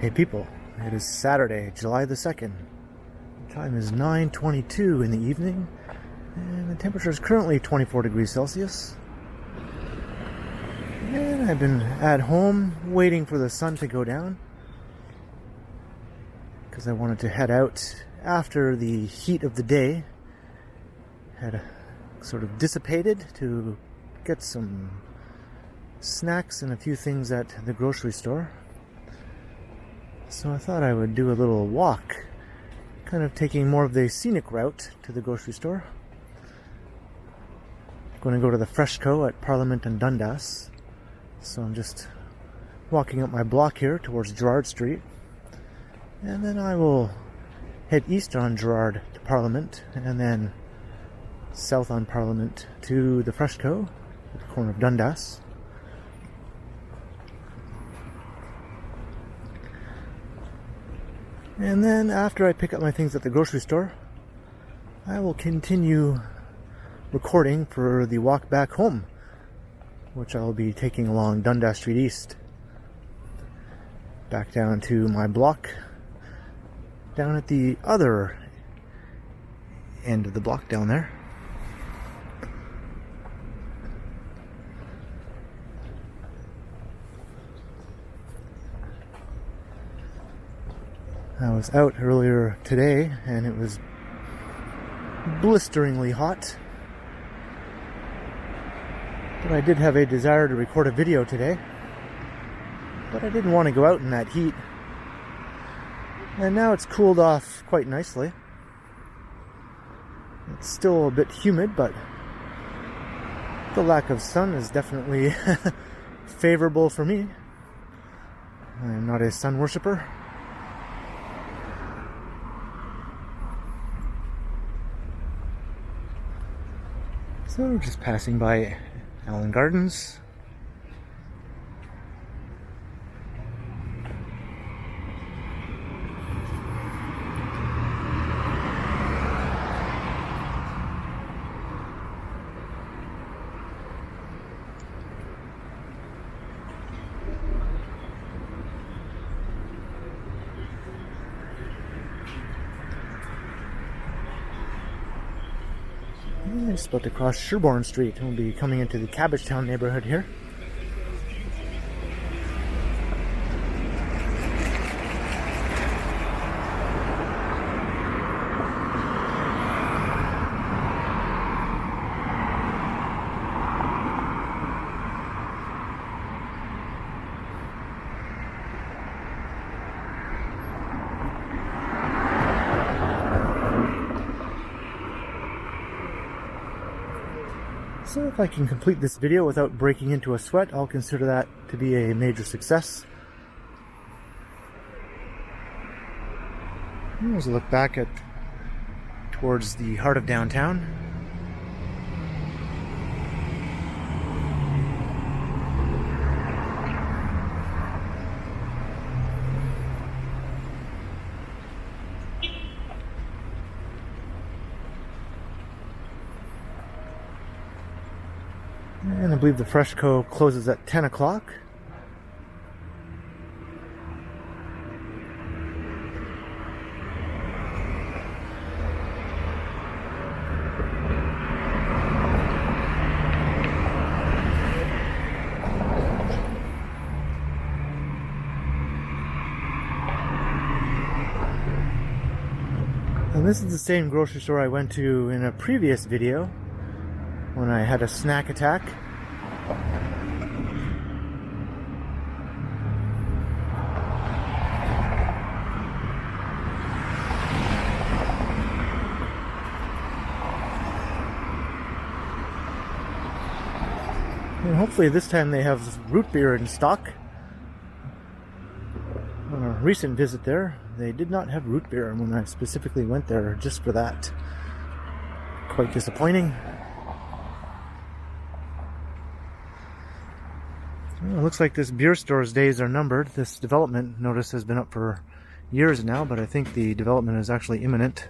Hey people, it is Saturday, July the 2nd. The time is 9:22 in the evening, and the temperature is currently 24 degrees Celsius. And I've been at home waiting for the sun to go down because I wanted to head out after the heat of the day had sort of dissipated to get some snacks and a few things at the grocery store. So I thought I would do a little walk, kind of taking more of the scenic route to the grocery store. I'm going to go to the Freshco at Parliament and Dundas. So I'm just walking up my block here towards Gerrard Street. And then I will head east on Gerrard to Parliament, and then south on Parliament to the Freshco at the corner of Dundas. And then after I pick up my things at the grocery store, I will continue recording for the walk back home, which I'll be taking along Dundas Street East, back down to my block, down at the other end of the block down there. I was out earlier today and it was blisteringly hot, but I did have a desire to record a video today, but I didn't want to go out in that heat. And now it's cooled off quite nicely. It's still a bit humid, but the lack of sun is definitely favorable for me. I am not a sun worshipper. So just passing by Allen Gardens. I'm just about to cross Sherbourne Street and we'll be coming into the Cabbagetown neighborhood here. So if I can complete this video without breaking into a sweat, I'll consider that to be a major success. Here's a look back at towards the heart of downtown. And I believe the Freshco closes at 10 o'clock. And this is the same grocery store I went to in a previous video when I had a snack attack. And hopefully this time they have root beer in stock. On a recent visit there, they did not have root beer when I specifically went there just for that. Quite disappointing. Well, it looks like this beer store's days are numbered. This development notice has been up for years now, but I think the development is actually imminent.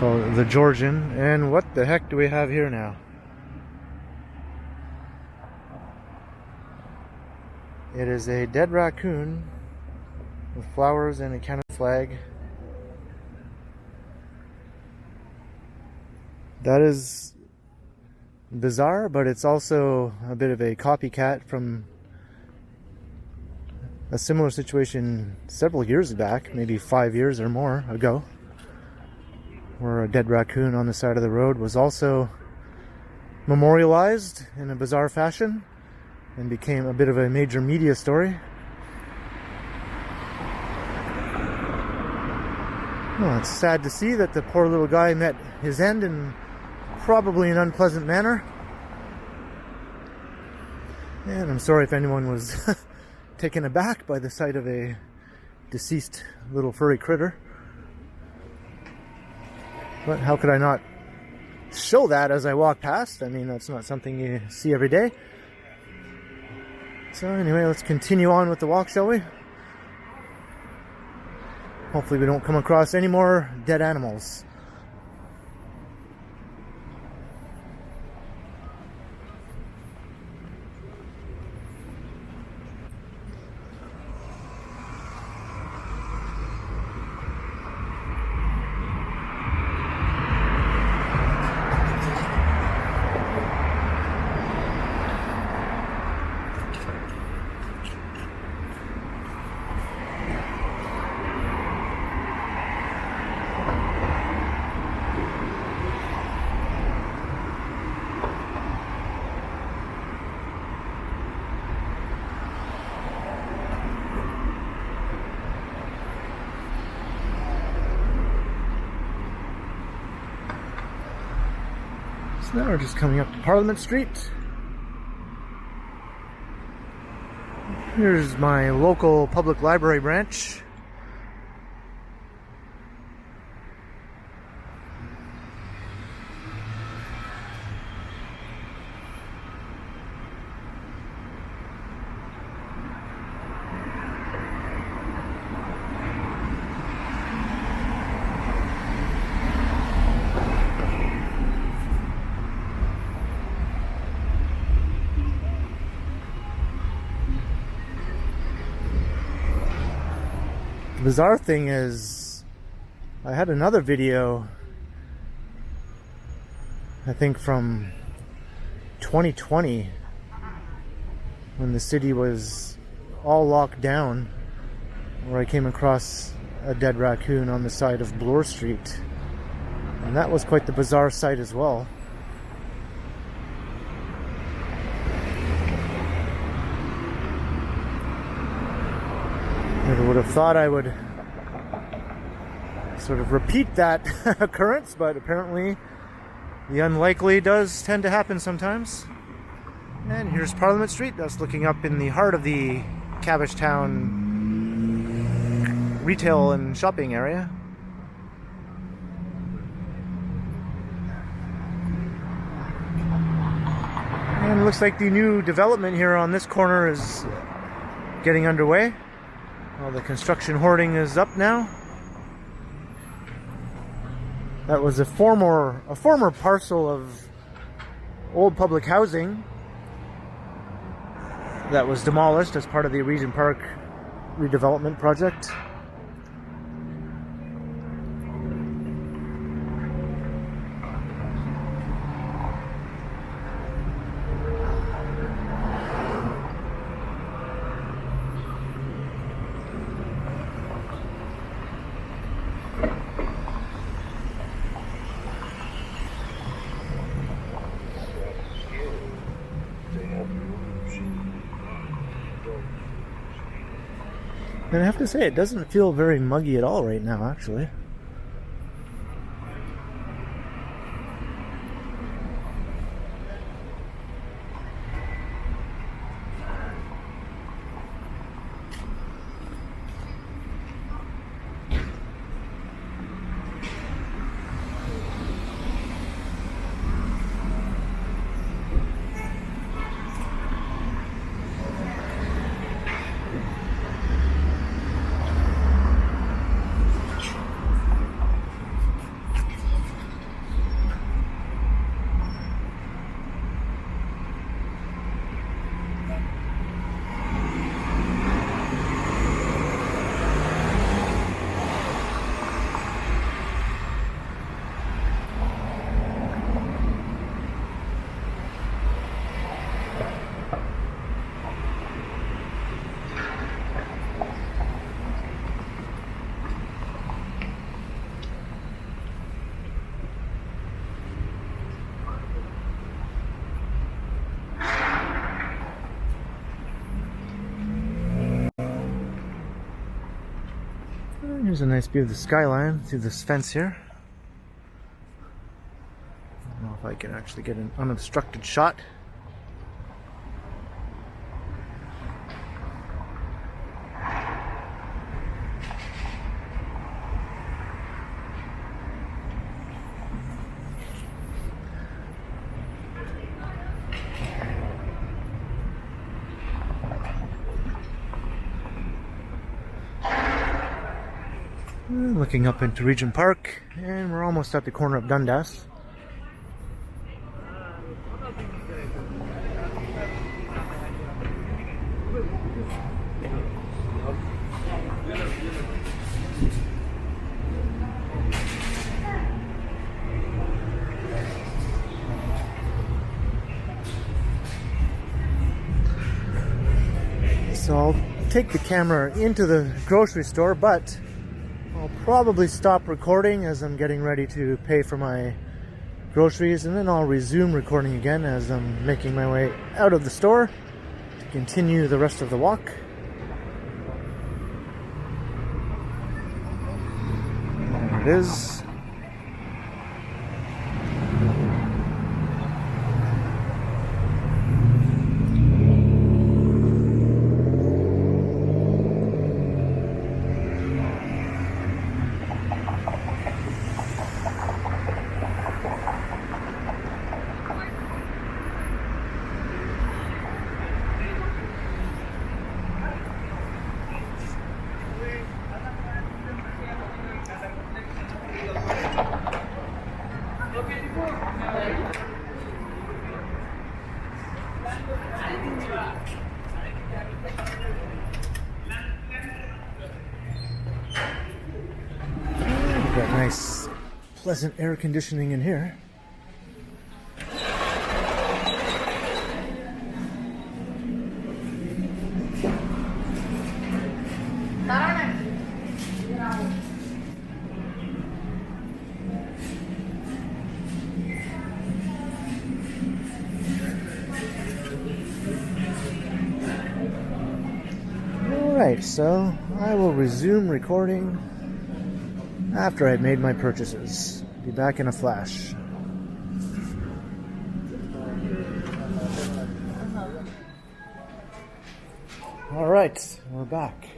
called the Georgian. And what the heck do we have here now? It is a dead raccoon with flowers and a Canada flag. That is bizarre, but it's also a bit of a copycat from a similar situation several years back, maybe 5 years or more ago, where a dead raccoon on the side of the road was also memorialized in a bizarre fashion and became a bit of a major media story. Well, it's sad to see that the poor little guy met his end in probably an unpleasant manner. And I'm sorry if anyone was taken aback by the sight of a deceased little furry critter. But how could I not show that as I walk past? I mean, that's not something you see every day. So anyway, let's continue on with the walk, shall we? Hopefully we don't come across any more dead animals. Now we're just coming up to Parliament Street. Here's my local public library branch. The bizarre thing is, I had another video, I think from 2020, when the city was all locked down, where I came across a dead raccoon on the side of Bloor Street. And that was quite the bizarre sight as well. Never would have thought I would sort of repeat that occurrence, but apparently the unlikely does tend to happen sometimes. And here's Parliament Street. That's looking up in the heart of the Cabbagetown retail and shopping area. And it looks like the new development here on this corner is getting underway. Well, the construction hoarding is up now. That was a former parcel of old public housing that was demolished as part of the Regent Park redevelopment project. And I have to say, it doesn't feel very muggy at all right now, actually. And here's a nice view of the skyline through this fence here. I don't know if I can actually get an unobstructed shot. Looking up into Regent Park, and we're almost at the corner of Dundas. So I'll take the camera into the grocery store, but I'll probably stop recording as I'm getting ready to pay for my groceries, and then I'll resume recording again as I'm making my way out of the store to continue the rest of the walk. There it is. Got nice, pleasant air conditioning in here. Alright, so I will resume recording after I've made my purchases. Be back in a flash. Alright, we're back.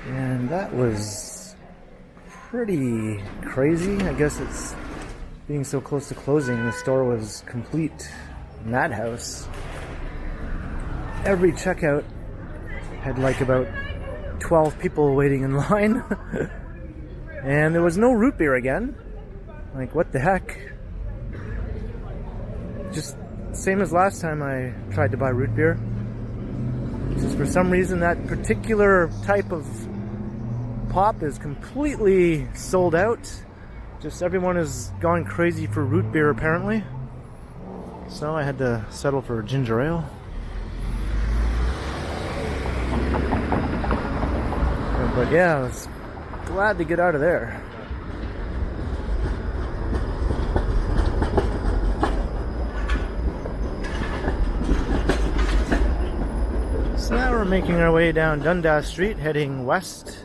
And that was pretty crazy. I guess it's being so close to closing, the store was complete madhouse. Every checkout had like about 12 people waiting in line. And there was no root beer again. Like, what the heck? Just same as last time I tried to buy root beer. Just for some reason that particular type of pop is completely sold out. Just everyone has gone crazy for root beer apparently. So I had to settle for ginger ale. But yeah, I was glad to get out of there. So now we're making our way down Dundas Street, heading west.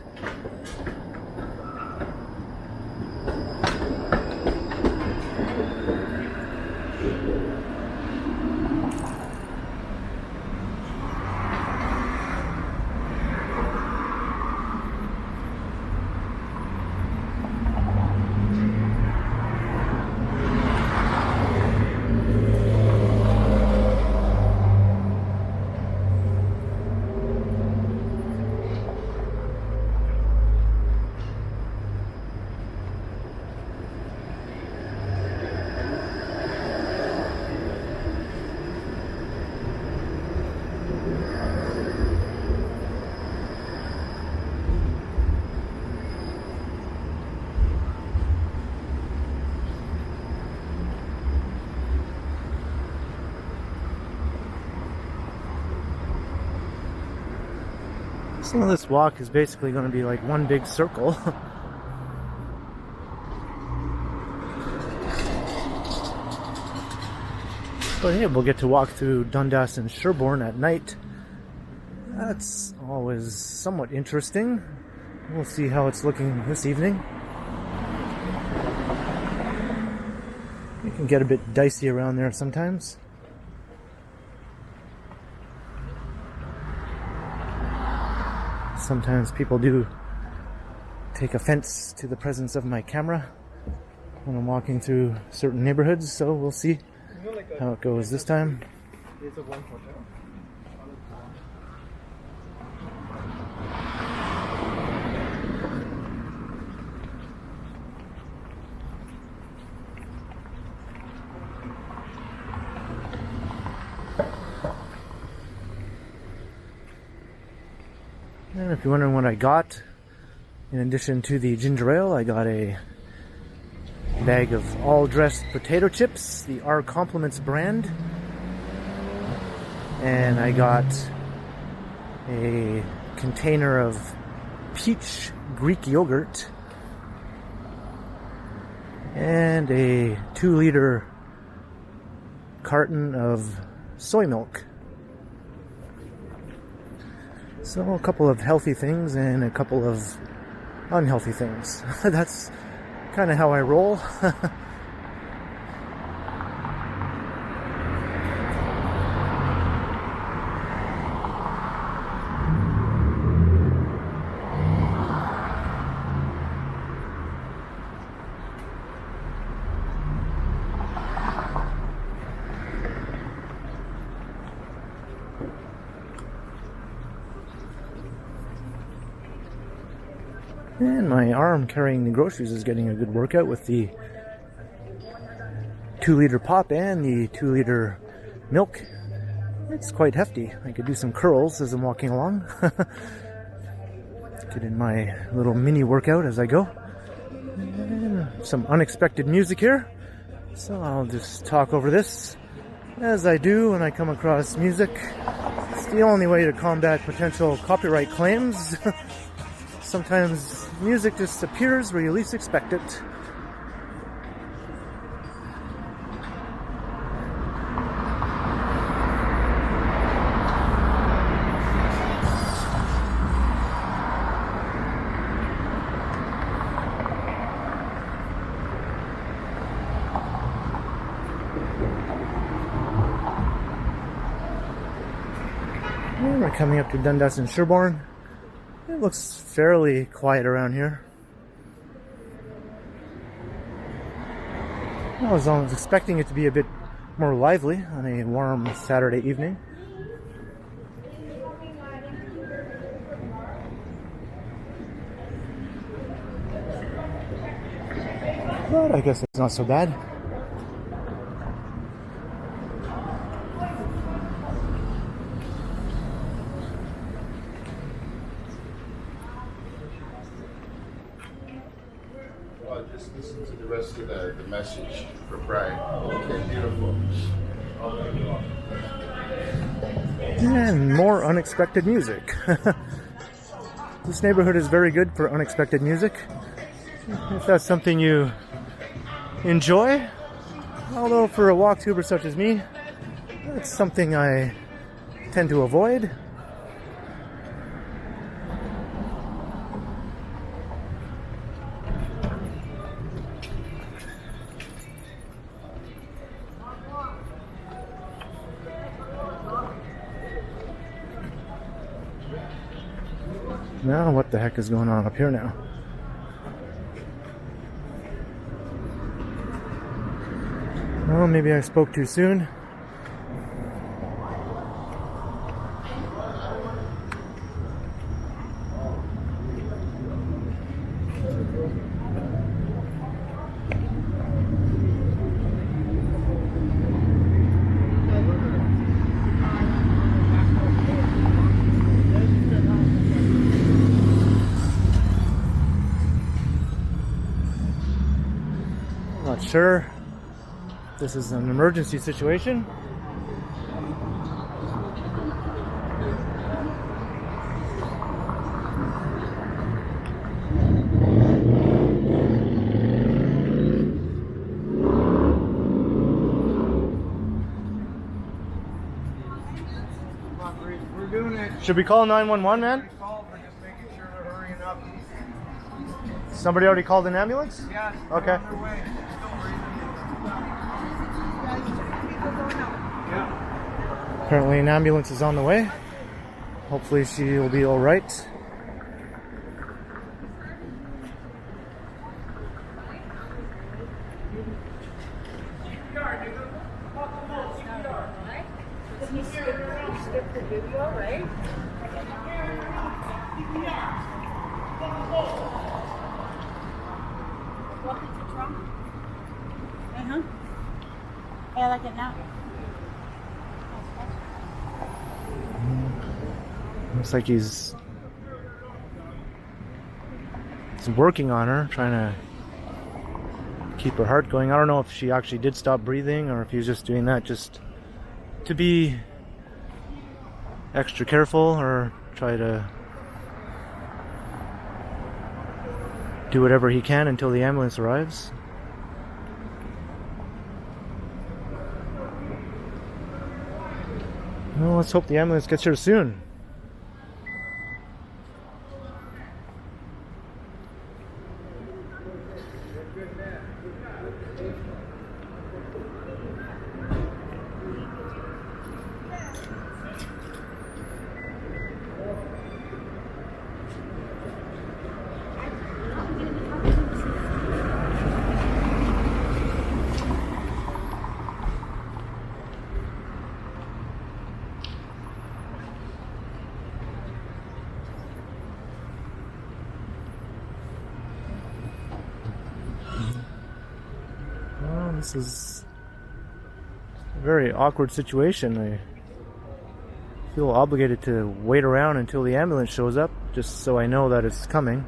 So this walk is basically going to be like one big circle. But yeah, we'll get to walk through Dundas and Sherbourne at night That's always somewhat interesting. We'll see how it's looking this evening. It can get a bit dicey around there sometimes. Sometimes people do take offense to the presence of my camera when I'm walking through certain neighborhoods, so we'll see how it goes this time. And if you're wondering what I got, in addition to the ginger ale, I got a bag of all-dressed potato chips, the R Compliments brand. And I got a container of peach Greek yogurt and a 2-liter carton of soy milk. So a couple of healthy things and a couple of unhealthy things. That's kind of how I roll. And my arm carrying the groceries is getting a good workout with the 2-liter pop and the 2-liter milk. It's quite hefty. I could do some curls as I'm walking along. Get in my little mini workout as I go. And some unexpected music here. So I'll just talk over this as I do when I come across music. It's the only way to combat potential copyright claims. Sometimes music just appears where you least expect it. And we're coming up to Dundas and Sherbourne. It looks fairly quiet around here. I was expecting it to be a bit more lively on a warm Saturday evening. But I guess it's not so bad. Just listen to the rest of the message for Brian. Okay, beautiful. And more unexpected music. This neighborhood is very good for unexpected music. If that's something you enjoy, although for a walktuber such as me, that's something I tend to avoid. Now, what the heck is going on up here now? Well, maybe I spoke too soon. Not sure. This is an emergency situation. We're doing it. Should we call 911, man? We called, we're just making sure they're hurrying up. Somebody already called an ambulance? Yeah, Okay. they're on their way. Still breathing. Yeah. Apparently an ambulance is on the way. Hopefully she will be all right. Skip the video, right? Welcome to Trump. Uh-huh. I like it now. Looks like he's working on her, trying to keep her heart going. I don't know if she actually did stop breathing or if he was just doing that just to be extra careful or try to do whatever he can until the ambulance arrives. Well, let's hope the ambulance gets here soon. Well, this is a very awkward situation. I feel obligated to wait around until the ambulance shows up, just so I know that it's coming.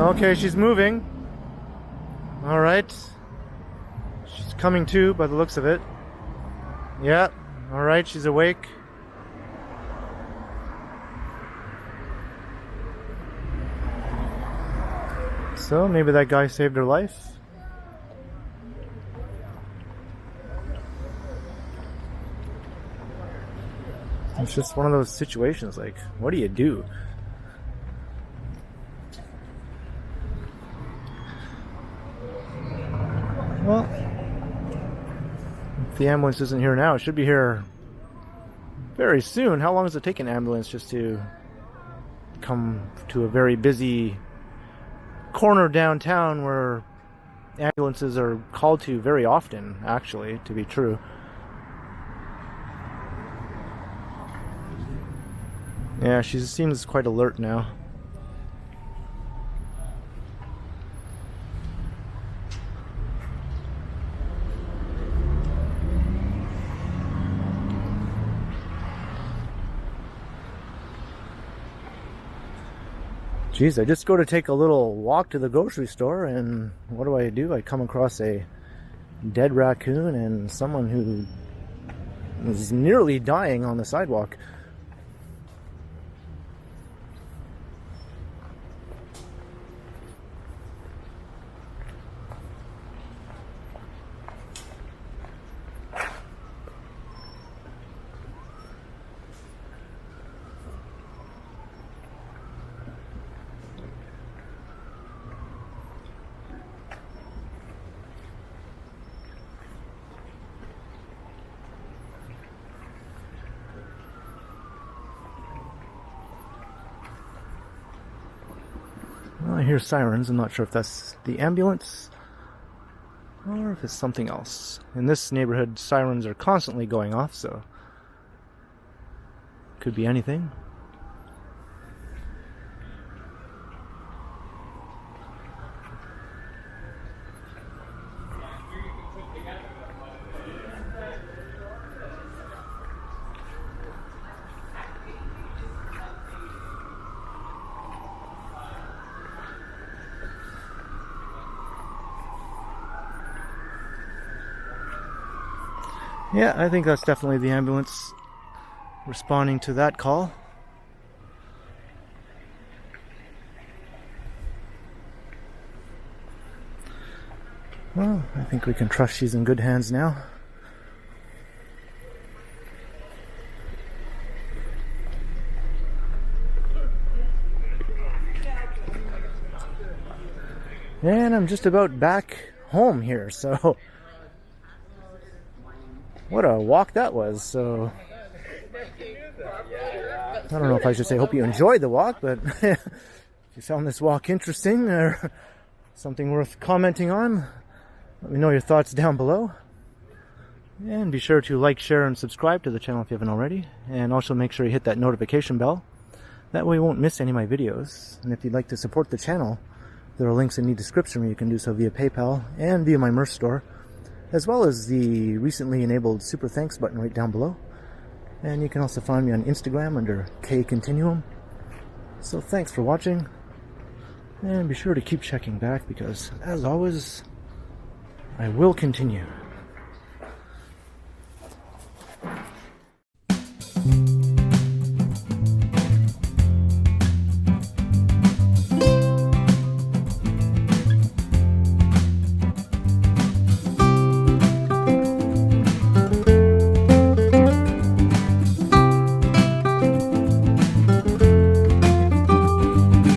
Okay, she's moving. All right. She's coming to by the looks of it. Yeah, all right, she's awake. So maybe that guy saved her life. It's just one of those situations, like, what do you do? Well, if the ambulance isn't here now, it should be here very soon. How long does it take an ambulance just to come to a very busy corner downtown where ambulances are called to very often, actually, to be true? Yeah, she seems quite alert now. Geez, I just go to take a little walk to the grocery store, and what do? I come across a dead raccoon and someone who is nearly dying on the sidewalk. Well, I hear sirens. I'm not sure if that's the ambulance or if it's something else. In this neighborhood, sirens are constantly going off, so could be anything. Yeah, I think that's definitely the ambulance responding to that call. Well, I think we can trust she's in good hands now. And I'm just about back home here, so what a walk that was. So I don't know if I should say hope you enjoyed the walk, but if you found this walk interesting or something worth commenting on, let me know your thoughts down below. And be sure to like, share, and subscribe to the channel if you haven't already. And also make sure you hit that notification bell. That way you won't miss any of my videos. And if you'd like to support the channel, there are links in the description where you can do so via PayPal and via my merch store, as well as the recently enabled Super Thanks button right down below. And you can also find me on Instagram under KContinuum. So thanks for watching. And be sure to keep checking back because, as always, I will continue.